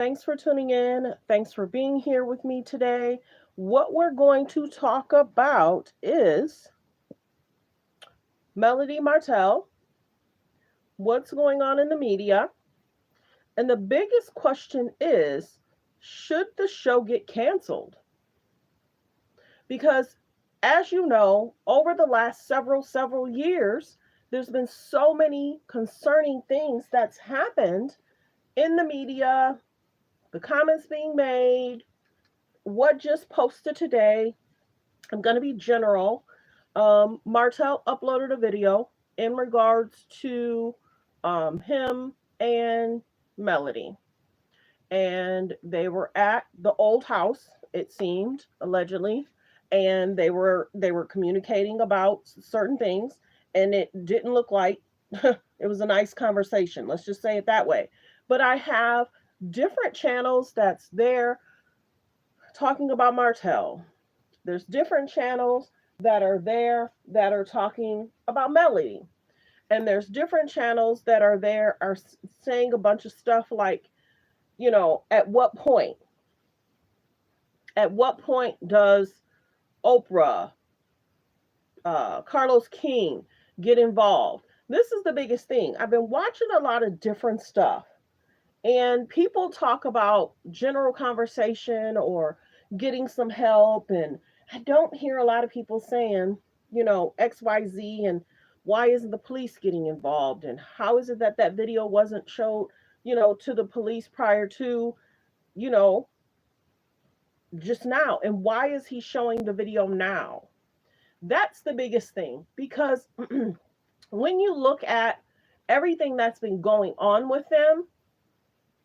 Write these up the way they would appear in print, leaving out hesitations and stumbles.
Thanks for tuning in. Thanks for being here with me today. What we're going to talk about is Melody Martell, what's going on in the media, and the biggest question is should the show get canceled? Because as you know, over the last several years, there's been so many concerning things that's happened in the media, the comments being made, what just posted today. I'm going to be general. Martell uploaded a video in regards to him and Melody. And they were at the old house, it seemed, allegedly, and they were communicating about certain things, and it didn't look like it was a nice conversation. Let's just say it that way. But I have different channels that's there talking about Martell. There's different channels that are there that are talking about Melody. And there's different channels that are there are saying a bunch of stuff like, at what point does Oprah, Carlos King get involved? This is the biggest thing. I've been watching a lot of different stuff, and people talk about general conversation or getting some help, and I don't hear a lot of people saying, XYZ, and why isn't the police getting involved, and how is it that that video wasn't showed, to the police prior to, you know just now, and why is he showing the video now? That's the biggest thing, because when you look at everything that's been going on with them,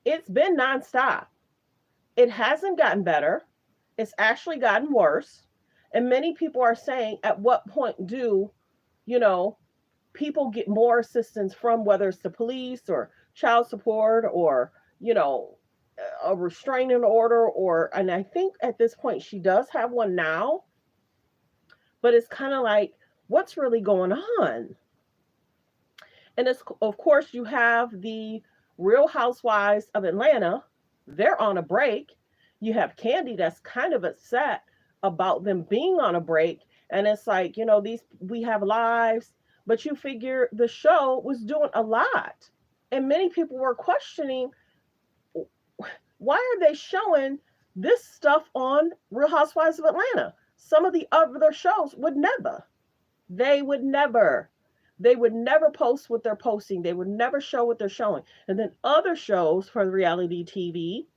it's been nonstop. It hasn't gotten better. It's actually gotten worse. And many people are saying, at what point do, you know, people get more assistance from, whether it's the police or child support or, you know, a restraining order, or, and I think at this point she does have one now, but it's kind of like, what's really going on? And it's, of course, you have the Real Housewives of Atlanta. They're on a break. You have Candy that's kind of upset about them being on a break. And it's like, these, we have lives, but you figure the show was doing a lot. And many people were questioning, why are they showing this stuff on Real Housewives of Atlanta? Some of the other shows would never. They would never. They would never post what they're posting. They would never show what they're showing. And then other shows for reality TV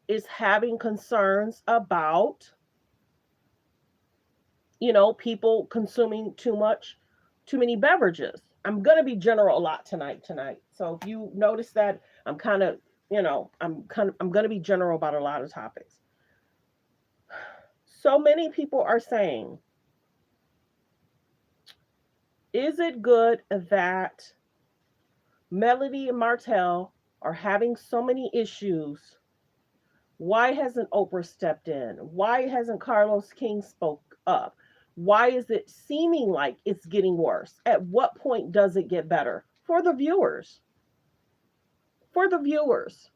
is having concerns about, people consuming too many beverages. I'm going to be general a lot tonight. So if you notice that, I'm kind of, I'm going to be general about a lot of topics. So many people are saying, is it good that Melody and Martell are having so many issues? Why hasn't Oprah stepped in? Why hasn't Carlos King spoke up? Why is it seeming like it's getting worse? At what point does it get better? For the viewers. For the viewers.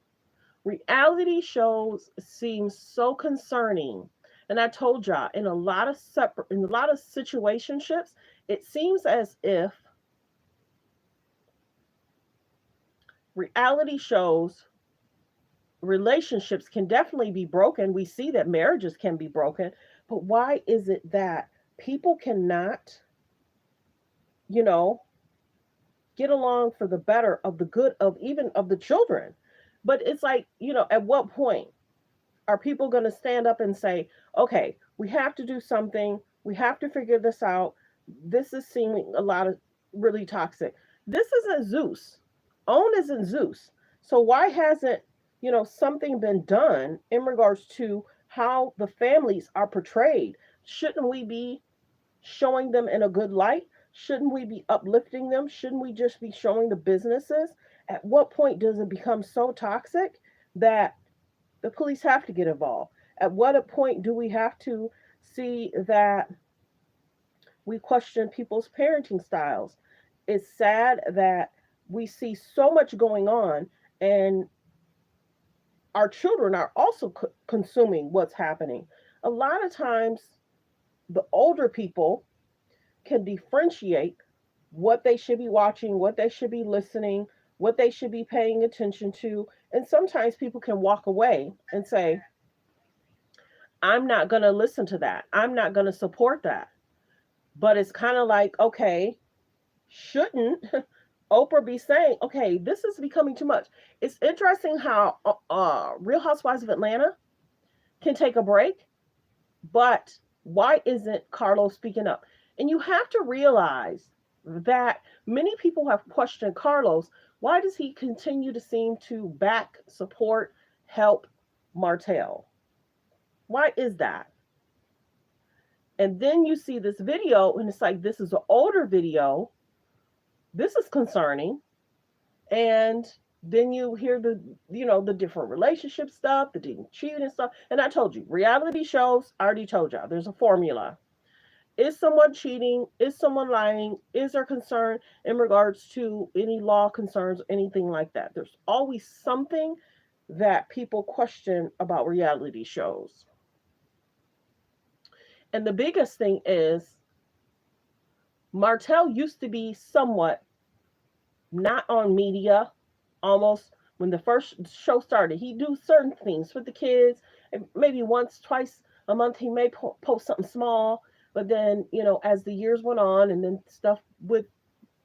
Reality shows seem so concerning. And I told y'all, in a lot of situationships, it seems as if reality shows, relationships can definitely be broken. We see that marriages can be broken. But why is it that people cannot, you know, get along for the better of the good of even of the children? But it's like, at what point are people going to stand up and say, okay, we have to do something. We have to figure this out. This is seeming a lot of really toxic. This isn't Zeus. Own isn't Zeus. So why hasn't, something been done in regards to how the families are portrayed? Shouldn't we be showing them in a good light? Shouldn't we be uplifting them? Shouldn't we just be showing the businesses? At what point does it become so toxic that the police have to get involved? At what point do we have to see that we question people's parenting styles? It's sad that we see so much going on, and our children are also consuming what's happening. A lot of times, the older people can differentiate what they should be watching, what they should be listening, what they should be paying attention to. And sometimes people can walk away and say, I'm not going to listen to that. I'm not going to support that. But it's kind of like, okay, shouldn't Oprah be saying, okay, this is becoming too much? It's interesting how Real Housewives of Atlanta can take a break, but why isn't Carlos speaking up? And you have to realize that many people have questioned Carlos. Why does he continue to seem to back, support, help Martell? Why is that? And then you see this video, and it's like, this is an older video. This is concerning. And then you hear the different relationship stuff, the cheating and stuff. And I told you, reality shows, I already told y'all, there's a formula. Is someone cheating? Is someone lying? Is there concern in regards to any law concerns, anything like that? There's always something that people question about reality shows. And the biggest thing is, Martell used to be somewhat not on media, almost when the first show started. He'd do certain things with the kids, and maybe once, twice a month, he may post something small. But then, as the years went on, and then stuff with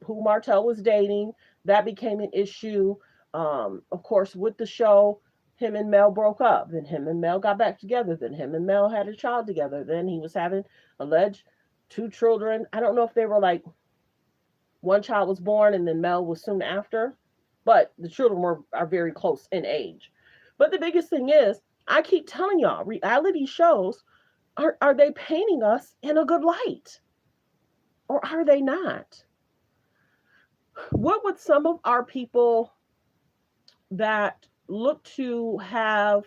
who Martell was dating, that became an issue. Of course, with the show, him and Mel broke up. Then him and Mel got back together. Then him and Mel had a child together. Then he was having alleged 2 children. I don't know if they were like, one child was born and then Mel was soon after, but the children are very close in age. But the biggest thing is, I keep telling y'all, reality shows, are they painting us in a good light? Or are they not? What would some of our people that look to have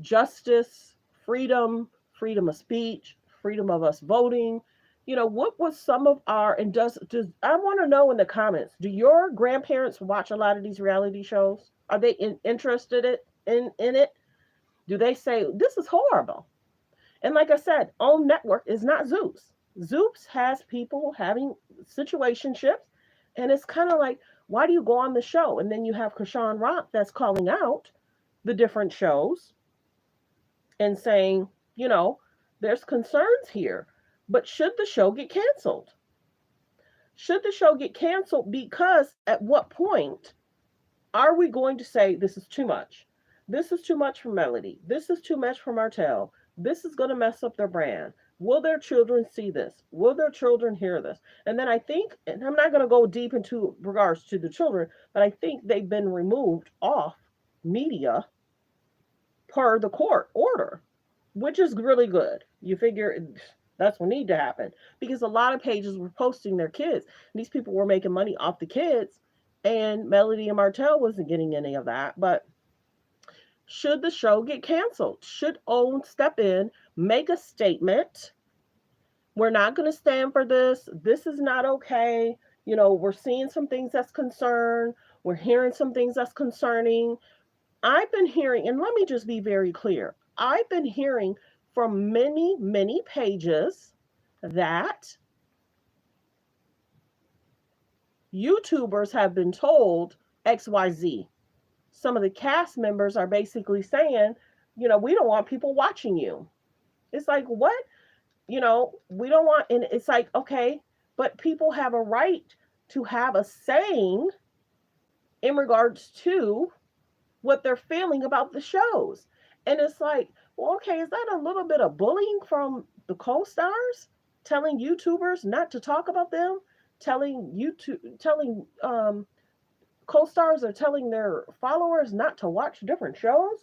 justice, freedom of speech, freedom of us voting, what was some of our, and does I want to know in the comments, do your grandparents watch a lot of these reality shows? Are they interested in it? Do they say this is horrible? And like I said, OWN Network is not Zeus. Zeus has people having situationships, and it's kind of like, why do you go on the show? And then you have Krishan Rock that's calling out the different shows and saying, there's concerns here. But should the show get canceled? Should the show get canceled? Because at what point are we going to say this is too much? This is too much for Melody. This is too much for Martell. This is going to mess up their brand. Will their children see this? Will their children hear this? And then I think, and I'm not going to go deep into regards to the children, but I think they've been removed off media per the court order, which is really good. You figure that's what need to happen, because a lot of pages were posting their kids. And these people were making money off the kids, and Melody and Martell wasn't getting any of that. But should the show get canceled? Should OWN step in, make a statement? We're not going to stand for this. This is not okay. We're seeing some things that's concerned. We're hearing some things that's concerning. I've been hearing, and let me just be very clear, I've been hearing from many, many pages that YouTubers have been told XYZ. Some of the cast members are basically saying, we don't want people watching you. It's like, what? We don't want, and it's like, okay, but people have a right to have a saying in regards to what they're feeling about the shows. And it's like, well, okay, is that a little bit of bullying from the co-stars, telling YouTubers not to talk about them, telling co-stars are telling their followers not to watch different shows?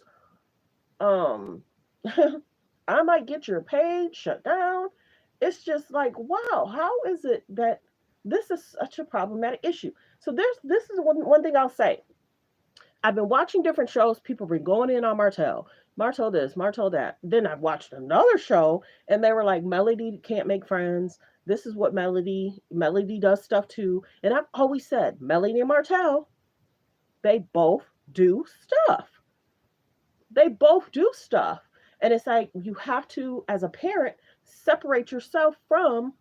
I might get your page shut down. It's just like, wow, how is it that this is such a problematic issue? So this is one thing I'll say. I've been watching different shows. People have been going in on Martell this, Martell that. Then I've watched another show, and they were like, Melody can't make friends. This is what Melody does stuff too. And I've always said, Melody and Martell, they both do stuff. They both do stuff. And it's like you have to, as a parent, separate yourself from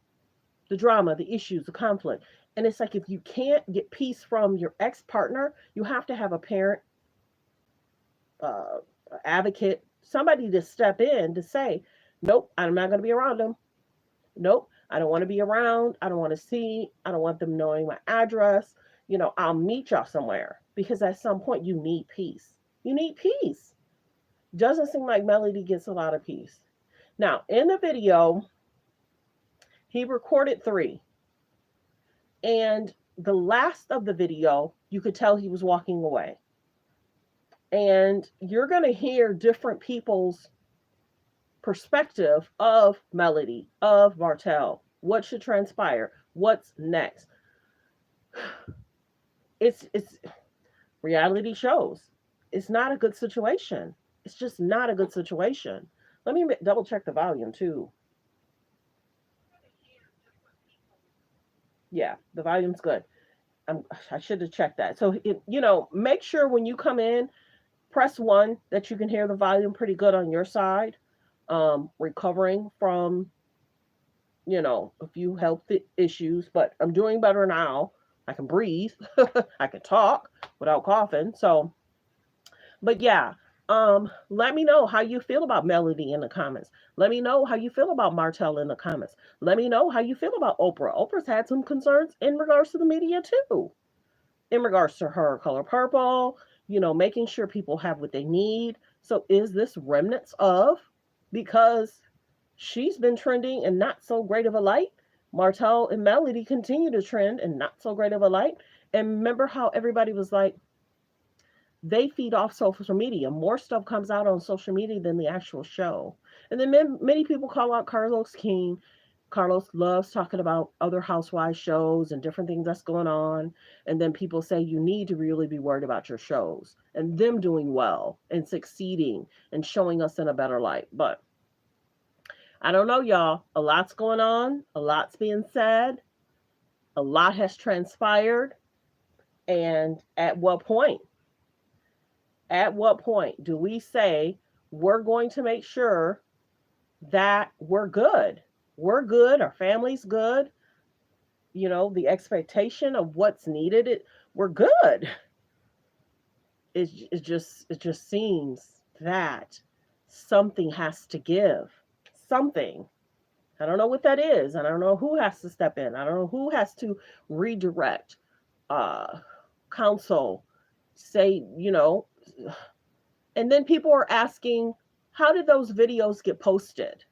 the drama, the issues, the conflict. And it's like if you can't get peace from your ex partner, you have to have a parent, uh, advocate, somebody to step in to say, nope, I'm not going to be around them. Nope, I don't want to be around. I don't want to see. I don't want them knowing my address. I'll meet y'all somewhere because at some point you need peace. You need peace. Doesn't seem like Melody gets a lot of peace. Now, in the video, he recorded three. And the last of the video, you could tell he was walking away. And you're going to hear different people's perspective of Melody, of Martell, what should transpire, what's next. It's reality shows. It's not a good situation. It's just not a good situation. Let me double check the volume too. Yeah, the volume's good. I should have checked that. So, make sure when you come in, press one that you can hear the volume pretty good on your side. Recovering from, a few health issues, but I'm doing better now. I can breathe. I can talk without coughing. So, but yeah, let me know how you feel about Melody in the comments. Let me know how you feel about Martell in the comments. Let me know how you feel about Oprah. Oprah's had some concerns in regards to the media too, in regards to her color purple, making sure people have what they need. So is this remnants of, because she's been trending and not so great of a light? Martell and Melody continue to trend and not so great of a light. And remember how everybody was like, they feed off social media. More stuff comes out on social media than the actual show. And then many people call out Carlos King. Carlos loves talking about other housewives shows and different things that's going on. And then people say you need to really be worried about your shows and them doing well and succeeding and showing us in a better light. But I don't know, y'all. A lot's going on. A lot's being said. A lot has transpired. And at what point? At what point do we say we're going to make sure that we're good? We're good. Our family's good. The expectation of what's needed. We're good. It just seems that something has to give. Something. I don't know what that is. I don't know who has to step in. I don't know who has to redirect, counsel, say, and then people are asking, how did those videos get posted?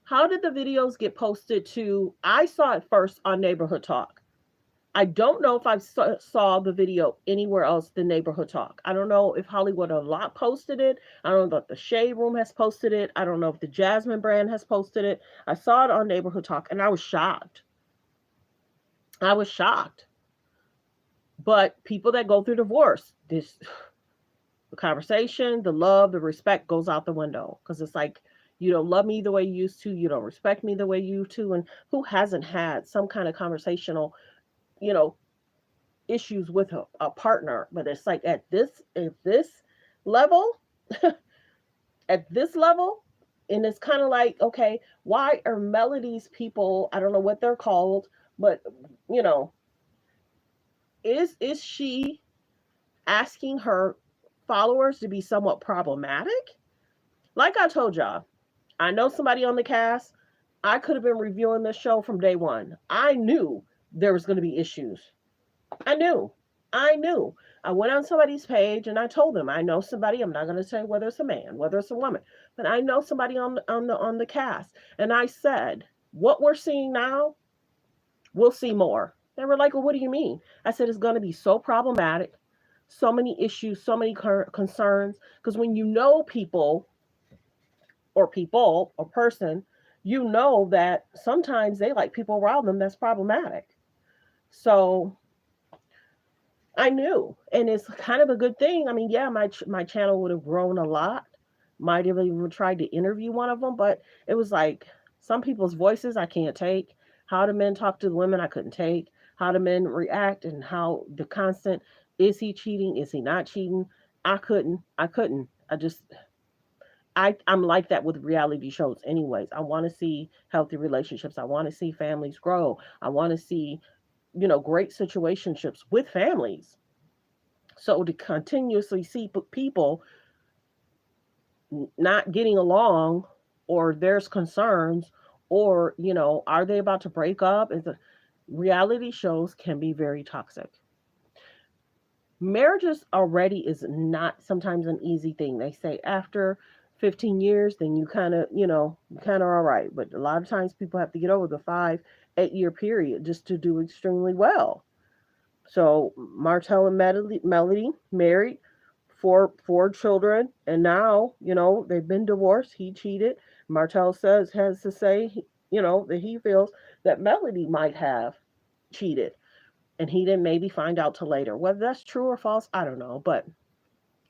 How did the videos get posted to, I saw it first on Neighborhood Talk. I don't know if I saw the video anywhere else than Neighborhood Talk. I don't know if Hollywood a Lot posted it. I don't know if the Shade Room has posted it. I don't know if the Jasmine brand has posted it. I saw it on Neighborhood Talk and I was shocked. I was shocked. But people that go through divorce, the conversation, the love, the respect goes out the window because it's like, you don't love me the way you used to. You don't respect me the way you used to. And who hasn't had some kind of conversational, you know, issues with a partner? But it's like at this level, at this level, and it's kind of like, okay, why are Melody's people? I don't know what they're called, but you know, is she asking her followers to be somewhat problematic? Like I told y'all, I know somebody on the cast. I could have been reviewing this show from day one. I knew there was going to be issues. I knew. I knew. I went on somebody's page and I told them I know somebody. I'm not going to say whether it's a man, whether it's a woman, but I know somebody on the cast. And I said, what we're seeing now, we'll see more. They were like, well, what do you mean? I said, it's going to be so problematic, so many issues, so many concerns. Because when you know people or person, you know that sometimes they like people around them that's problematic. So I knew, and it's kind of a good thing. I mean, yeah, my channel would have grown a lot. Might have even tried to interview one of them, but it was like some people's voices I can't take. How the men talk to the women I couldn't take. How the men react and how the constant, is he cheating? Is he not cheating? I couldn't. I just I'm like that with reality shows anyways. I want to see healthy relationships. I want to see families grow. I want to see, great situationships with families. So to continuously see people not getting along, or there's concerns, or are they about to break up, reality shows can be very toxic. Marriages already is not sometimes an easy thing. They say after 15 years, then you kind of, you kind of all right. But a lot of times people have to get over the 8 year period just to do extremely well. So Martell and Melody married, four children, and now, they've been divorced. He cheated. Martell has to say, that he feels that Melody might have cheated, and he didn't maybe find out till later. Whether that's true or false, I don't know. But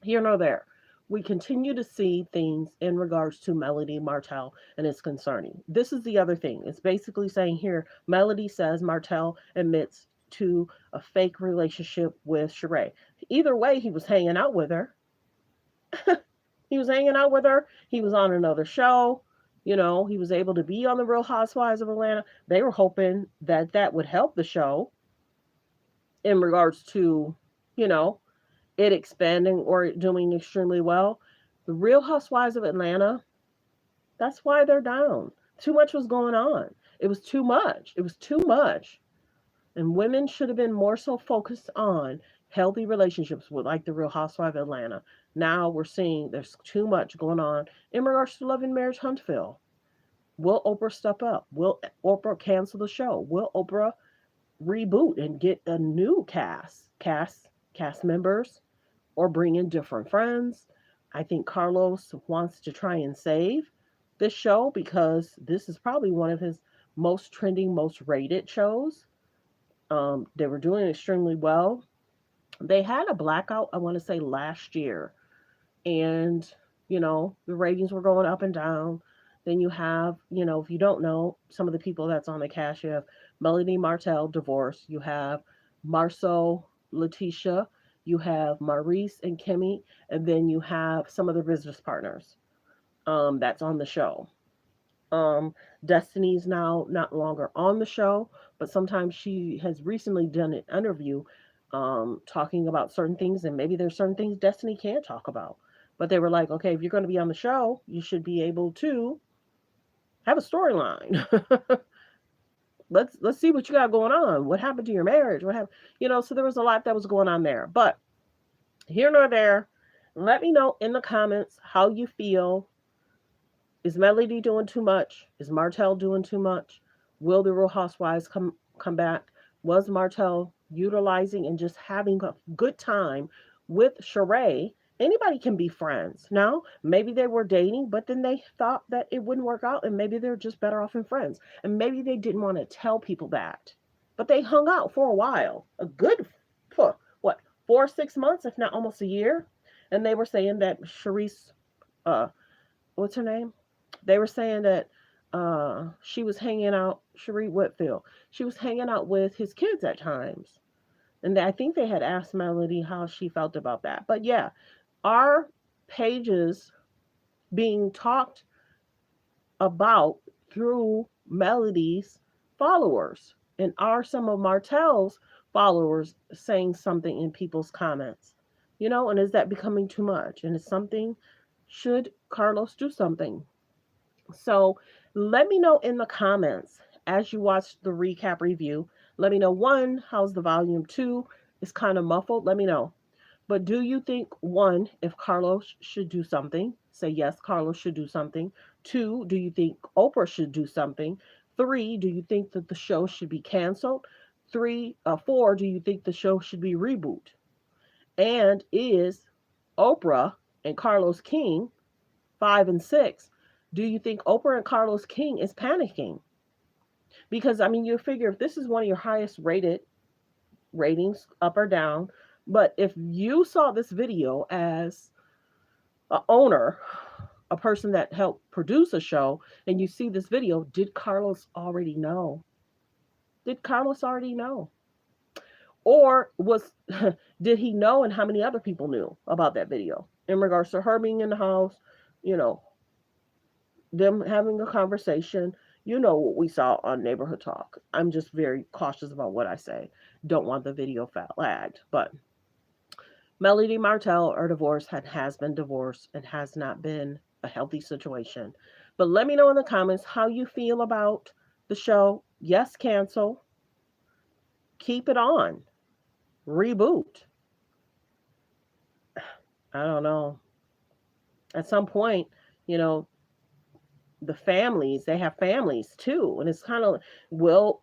here nor there. We continue to see things in regards to Melody Martell, and it's concerning. This is the other thing. It's basically saying here, Melody says Martell admits to a fake relationship with Sheree. Either way, he was hanging out with her. He was hanging out with her. He was on another show. He was able to be on the Real Housewives of Atlanta. They were hoping that that would help the show in regards to, you know, it expanding or doing extremely well. The Real Housewives of Atlanta, that's why they're down. Too much was going on. It was too much. It was too much. And women should have been more so focused on healthy relationships with like the Real Housewives of Atlanta. Now we're seeing there's too much going on in regards to Love and Marriage Huntsville. Will Oprah step up? Will Oprah cancel the show? Will Oprah reboot and get a new cast members, or bring in different friends? I think Carlos wants to try and save this show because this is probably one of his most trending, most rated shows. They were doing extremely well. They had a blackout, I want to say last year, and the ratings were going up and down. Then you have, if you don't know some of the people that's on the cast, you have Melanie Martell, divorce. You have Marceau, Letitia. You have Maurice and Kimmy, and then you have some of the business partners that's on the show. Um, Destiny's now not longer on the show, but sometimes she has recently done an interview talking about certain things, and maybe there's certain things Destiny can't talk about. But they were like, okay, if you're going to be on the show, you should be able to have a storyline. Let's see what you got going on. What happened to your marriage? What happened? So there was a lot that was going on there. But here nor there, let me know in the comments how you feel. Is Melody doing too much? Is Martell doing too much? Will the Real Housewives come back? Was Martell utilizing and just having a good time with Sheree? Anybody can be friends. Now, maybe they were dating, but then they thought that it wouldn't work out, and maybe they're just better off in friends. And maybe they didn't want to tell people that. But they hung out for a while. A good, what, 4 or 6 months, if not almost a year. And they were saying that Sharice, uh, what's her name? They were saying that she was hanging out, Cherie Whitfield, she was hanging out with his kids at times. And I think they had asked Melody how she felt about that. But yeah, our pages being talked about through Melody's followers? And are some of Martell's followers saying something in people's comments? And is that becoming too much? And is something, should Carlos do something? So let me know in the comments as you watch the recap review. Let me know, one, how's the volume? Two, it's kind of muffled. Let me know. But do you think, one, if Carlos should do something? Say yes, Carlos should do something. Two, do you think Oprah should do something? Three, do you think that the show should be canceled? Four, do you think the show should be reboot? And is Oprah and Carlos King, 5 and 6, do you think Oprah and Carlos King is panicking? Because I mean, you figure if this is one of your highest rated ratings, up or down, but if you saw this video as a owner, a person that helped produce a show, and you see this video, did Carlos already know? Did Carlos already know? Or was did he know, and how many other people knew about that video? in regards to her being in the house, you know, them having a conversation. You know what we saw on Neighborhood Talk. I'm just very cautious about what I say. Don't want the video flagged. But Melody Martell are divorced and has been divorced and has not been a healthy situation. But let me know in the comments how you feel about the show. Yes, cancel. Keep it on. Reboot. I don't know. At some point, you know, the families, they have families too. And it's kind of, well,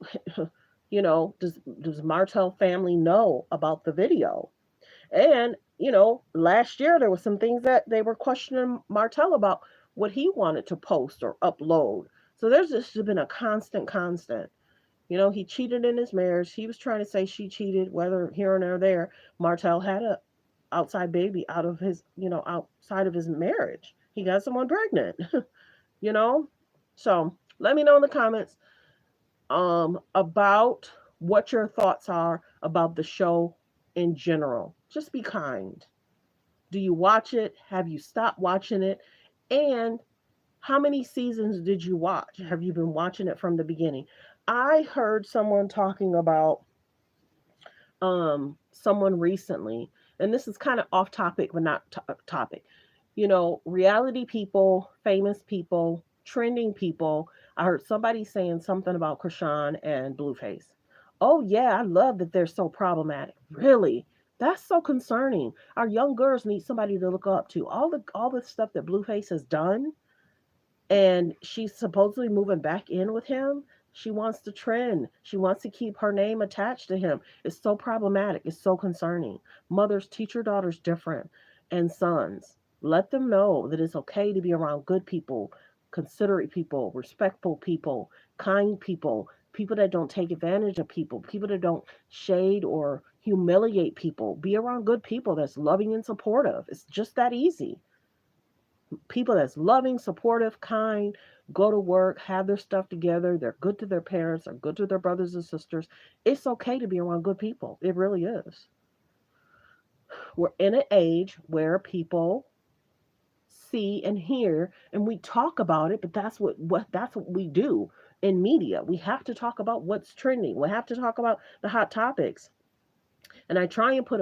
does Martell family know about the video? And, last year there were some things that they were questioning Martell about what he wanted to post or upload. So there's just been a constant. He cheated in his marriage. He was trying to say she cheated, whether here or there. Martell had a outside baby outside of his marriage. He got someone pregnant, you know? So let me know in the comments about what your thoughts are about the show in general. Just be kind. Do you watch it? Have you stopped watching it? And how many seasons did you watch? Have you been watching it from the beginning? I heard someone talking about someone recently, and this is kind of off topic but not topic. Reality people, famous people, trending people. I heard somebody saying something about Krishan and Blueface. Oh yeah, I love that they're so problematic. Really? That's so concerning. Our young girls need somebody to look up to. All the stuff that Blueface has done, and she's supposedly moving back in with him. She wants to trend. She wants to keep her name attached to him. It's so problematic. It's so concerning. Mothers teach your daughters different, and sons. Let them know that it's okay to be around good people, considerate people, respectful people, kind people, people that don't take advantage of people that don't shade or humiliate people. Be around good people that's loving and supportive. It's just that easy. People that's loving, supportive, kind, go to work, have their stuff together, they're good to their parents, they're good to their brothers and sisters. It's okay to be around good people. It really is. We're in an age where people see and hear and we talk about it, but that's what we do in media. We have to talk about what's trending. We have to talk about the hot topics. And I try and put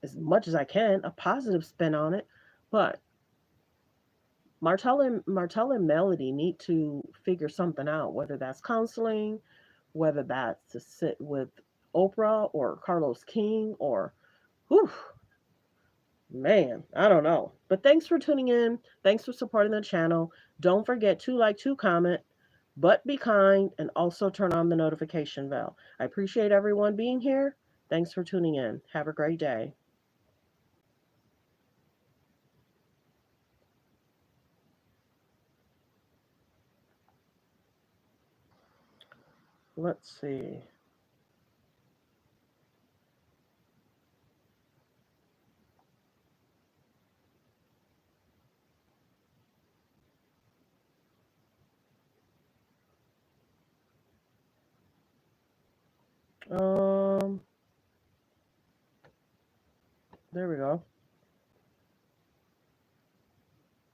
as much as I can, a positive spin on it. But Martell and Melody need to figure something out, whether that's counseling, whether that's to sit with Oprah or Carlos King or whew, man, I don't know. But thanks for tuning in. Thanks for supporting the channel. Don't forget to like, to comment, but be kind and also turn on the notification bell. I appreciate everyone being here. Thanks for tuning in. Have a great day. Let's see. Um, there we go.